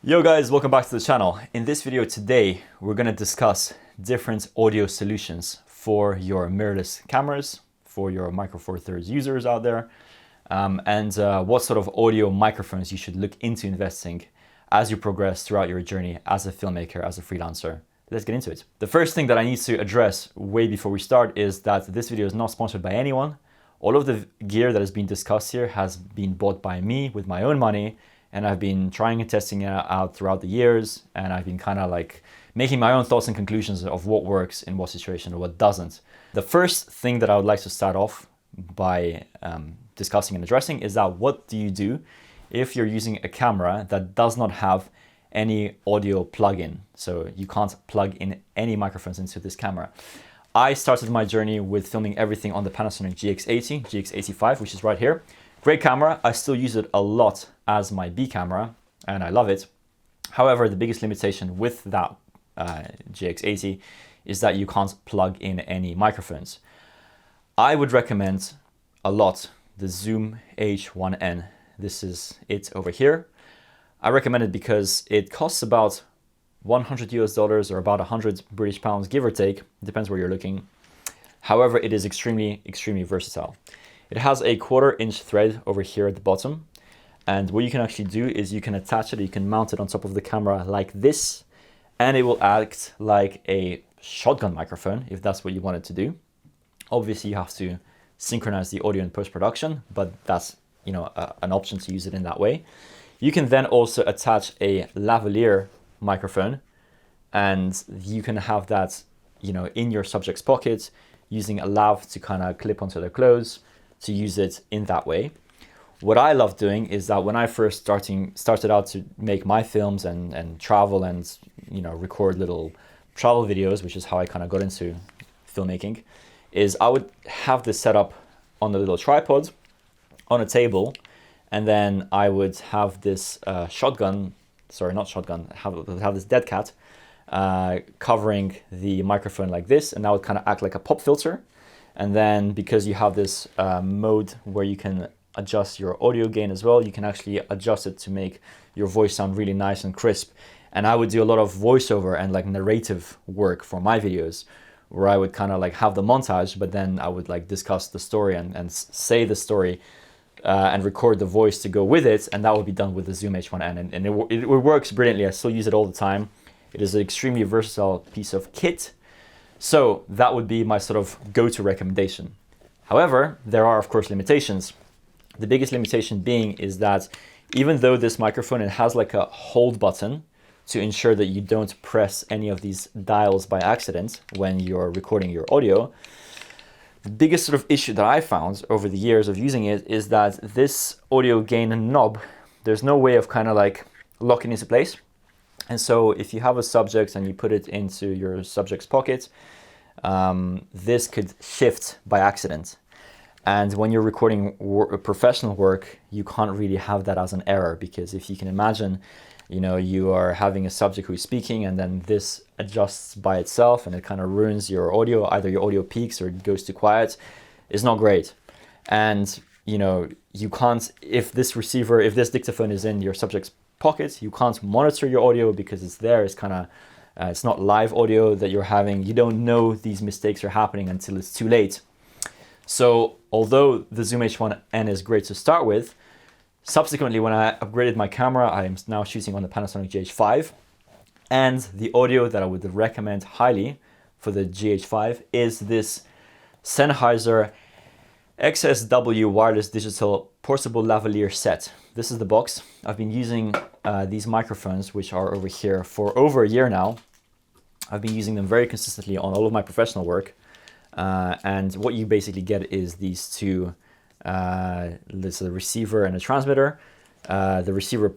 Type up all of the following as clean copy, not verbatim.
Yo guys, welcome back to the channel. In this video today, we're going to discuss different audio solutions for your mirrorless cameras, for your Micro Four Thirds users out there, and what sort of audio microphones you should look into investing as you progress throughout your journey as a filmmaker, as a freelancer. Let's get into it. The first thing that I need to address way before we start is that this video is not sponsored by anyone. All of the gear that has been discussed here has been bought by me with my own money, and I've been trying and testing it out throughout the years, and I've been kind of like making my own thoughts and conclusions of what works in what situation or what doesn't. The first thing that I would like to start off by discussing and addressing is that what do you do if you're using a camera that does not have any audio plug-in? So you can't plug in any microphones into this camera. I started my journey with filming everything on the Panasonic GX80, GX85, which is right here. Great camera. I still use it a lot as my B camera, and I love it. However, the biggest limitation with that GX80 is that you can't plug in any microphones. I would recommend a lot the Zoom H1N. This is it over here. I recommend it because it costs about $100 or about 100 British pounds, give or take, depends where you're looking. However, it is extremely versatile. It has a 1/4 inch thread over here at the bottom. And what you can actually do is you can attach it, you can mount it on top of the camera like this, and it will act like a shotgun microphone if that's what you want it to do. Obviously, you have to synchronize the audio in post-production, but that's an option to use it in that way. You can then also attach a lavalier microphone, and you can have that in your subject's pocket, using a lav to kind of clip onto their clothes, to use it in that way. What I love doing is that when I first started out to make my films and travel and record little travel videos, which is how I kind of got into filmmaking, is I would have this set up on a little tripod on a table, and then I would have this have this dead cat covering the microphone like this, and that would kind of act like a pop filter. And then because you have this mode where you can adjust your audio gain as well, you can actually adjust it to make your voice sound really nice and crisp. And I would do a lot of voiceover and like narrative work for my videos, where I would kind of like have the montage, but then I would like discuss the story and say the story and record the voice to go with it. And that would be done with the Zoom H1N, and it works brilliantly. I still use it all the time. It is an extremely versatile piece of kit. So that would be my sort of go-to recommendation. However, there are of course limitations. The biggest limitation being is that even though this microphone, it has like a hold button to ensure that you don't press any of these dials by accident when you're recording your audio, the biggest sort of issue that I found over the years of using it is that this audio gain knob, there's no way of kind of like locking into place. And so if you have a subject and you put it into your subject's pocket, this could shift by accident. And when you're recording professional work, you can't really have that as an error, because if you can imagine, you are having a subject who's speaking and then this adjusts by itself and it kind of ruins your audio, either your audio peaks or it goes too quiet, it's not great. And you can't, if this dictaphone is in your subject's pocket, you can't monitor your audio because it's there. It's kind of it's not live audio that you're having. You don't know these mistakes are happening until it's too late. So although the Zoom H1N is great to start with, subsequently when I upgraded my camera, I am now shooting on the Panasonic GH5, and the audio that I would recommend highly for the GH5 is this Sennheiser XSW wireless digital portable lavalier set. This is the box. I've been using these microphones, which are over here, for over a year now. I've been using them very consistently on all of my professional work. And what you basically get is these two, this is a receiver and a transmitter. The receiver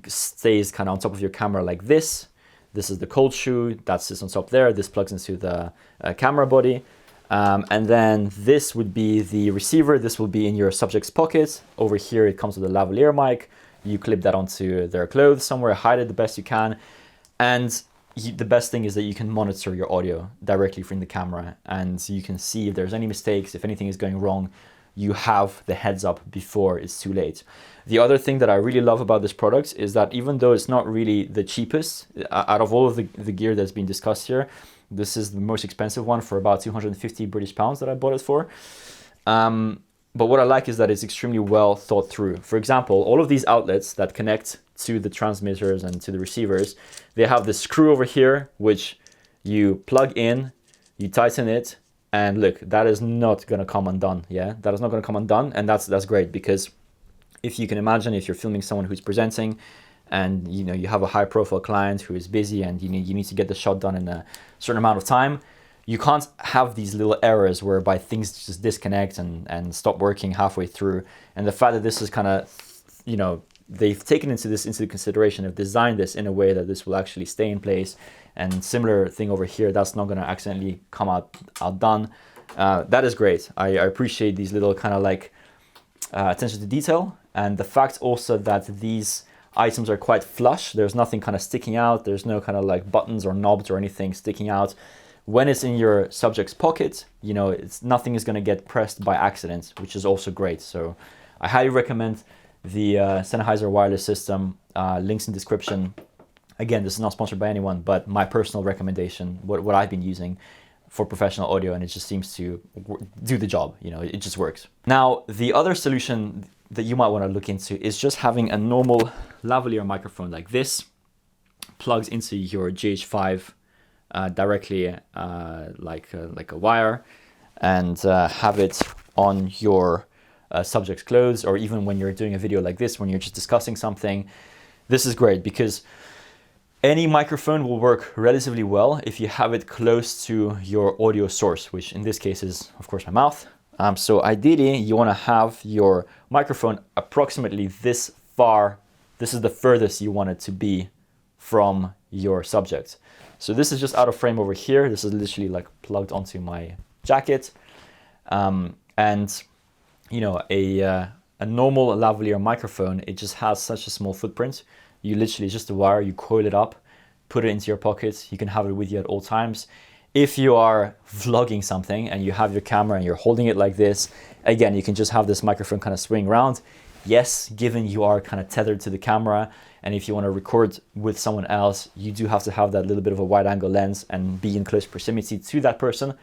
stays kind of on top of your camera like this. This is the cold shoe that sits on top there. This plugs into the camera body. And then this would be the receiver. This will be in your subject's pocket. Over here, it comes with a lavalier mic. You clip that onto their clothes somewhere, hide it the best you can. And the best thing is that you can monitor your audio directly from the camera, and you can see if there's any mistakes, if anything is going wrong you have the heads up before it's too late. The other thing that I really love about this product is that even though it's not really the cheapest, out of all of the gear that's been discussed here, this is the most expensive one for about 250 British pounds that I bought it for. But what I like is that it's extremely well thought through. For example, all of these outlets that connect to the transmitters and to the receivers, they have this screw over here, which you plug in, you tighten it, and look, that is not gonna come undone, yeah? That is not gonna come undone, and that's great, because if you can imagine, if you're filming someone who's presenting, and you have a high profile client who is busy and you need to get the shot done in a certain amount of time, you can't have these little errors whereby things just disconnect and stop working halfway through. And the fact that this is kind of, they've taken into consideration, have designed this in a way that this will actually stay in place. And similar thing over here, that's not going to accidentally come outdone. That is great. I appreciate these little kind of like attention to detail, and the fact also that these items are quite flush. There's nothing kind of sticking out. There's no kind of like buttons or knobs or anything sticking out. When it's in your subject's pocket, nothing is going to get pressed by accident, which is also great. So I highly recommend the Sennheiser wireless system. Links in description. Again, this is not sponsored by anyone, but my personal recommendation, what I've been using for professional audio, and it just seems to do the job. It just works. Now, the other solution that you might want to look into is just having a normal lavalier microphone like this, plugs into your GH5 directly like a wire, and have it on your subject's clothes, or even when you're doing a video like this, when you're just discussing something. This is great because any microphone will work relatively well if you have it close to your audio source, which in this case is, of course, my mouth. So ideally, you want to have your microphone approximately this far. This is the furthest you want it to be from your subject. So this is just out of frame over here. This is literally like plugged onto my jacket. And a normal lavalier microphone, it just has such a small footprint. You literally, just a wire, you coil it up, put it into your pocket. You can have it with you at all times. If you are vlogging something and you have your camera and you're holding it like this, again, you can just have this microphone kind of swing around. Yes, given you are kind of tethered to the camera, and if you want to record with someone else, you do have to have that little bit of a wide angle lens and be in close proximity to that person.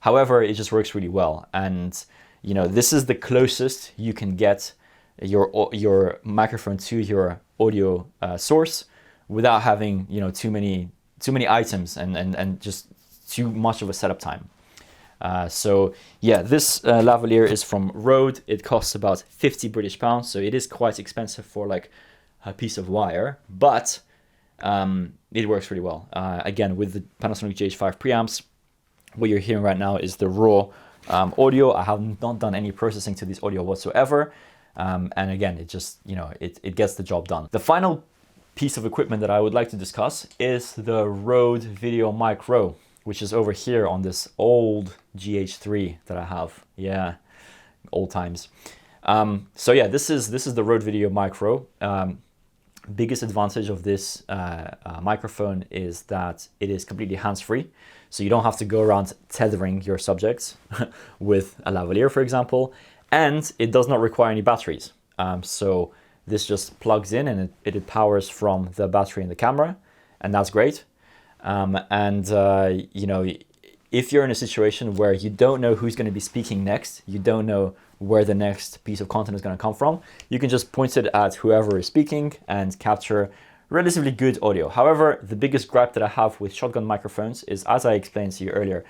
However, it just works really well. And this is the closest you can get your microphone to your audio source without having too many items and just too much of a setup time. So yeah, this lavalier is from Rode. It costs about 50 British pounds, so it is quite expensive for like a piece of wire, but it works pretty well. Again, with the Panasonic GH5 preamps, what you're hearing right now is the raw audio. I have not done any processing to this audio whatsoever. And again, it just, it gets the job done. The final piece of equipment that I would like to discuss is the Rode Videomic Pro, which is over here on this old GH3 that I have. Yeah, old times. So yeah, this is the Rode Videomic Pro. Biggest advantage of this microphone is that it is completely hands-free. So you don't have to go around tethering your subjects with a lavalier, for example, and it does not require any batteries. So this just plugs in and it powers from the battery in the camera, and that's great. If you're in a situation where you don't know who's going to be speaking next, you don't know where the next piece of content is going to come from, you can just point it at whoever is speaking and capture relatively good audio. However, the biggest gripe that I have with shotgun microphones is, as I explained to you earlier,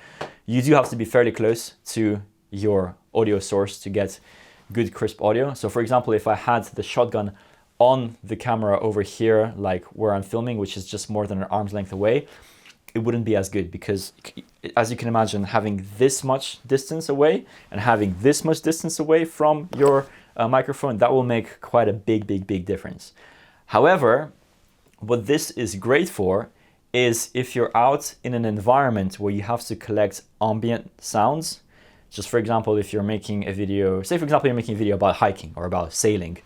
you do have to be fairly close to your audio source to get good crisp audio. So for example, if I had the shotgun on the camera over here, like where I'm filming, which is just more than an arm's length away, it wouldn't be as good, because as you can imagine, having this much distance away and having this much distance away from your microphone, that will make quite a big difference. However, what this is great for is if you're out in an environment where you have to collect ambient sounds. Just for example, if you're making a video, say for example, you're making a video about hiking or about sailing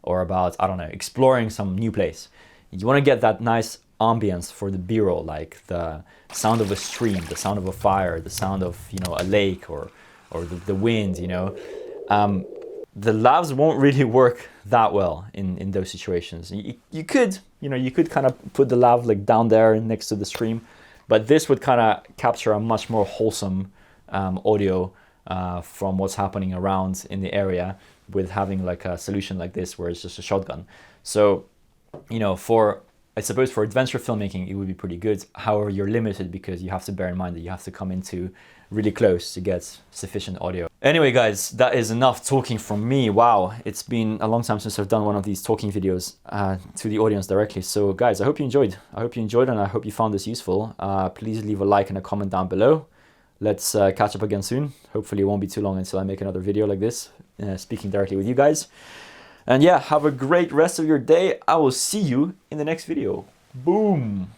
or about, I don't know, exploring some new place. You want to get that nice ambience for the B-roll, like the sound of a stream, the sound of a fire, the sound of, a lake or the wind, the lavs won't really work that well in those situations. You could, you could kind of put the lav like down there next to the stream, but this would kind of capture a much more wholesome audio from what's happening around in the area with having like a solution like this where it's just a shotgun. So, I suppose for adventure filmmaking, it would be pretty good. However, you're limited because you have to bear in mind that you have to come into really close to get sufficient audio. Anyway, guys, that is enough talking from me. Wow, it's been a long time since I've done one of these talking videos to the audience directly. So guys, I hope you enjoyed. And I hope you found this useful. Please leave a like and a comment down below. Let's catch up again soon. Hopefully it won't be too long until I make another video like this, speaking directly with you guys. And yeah, have a great rest of your day. I will see you in the next video. Boom.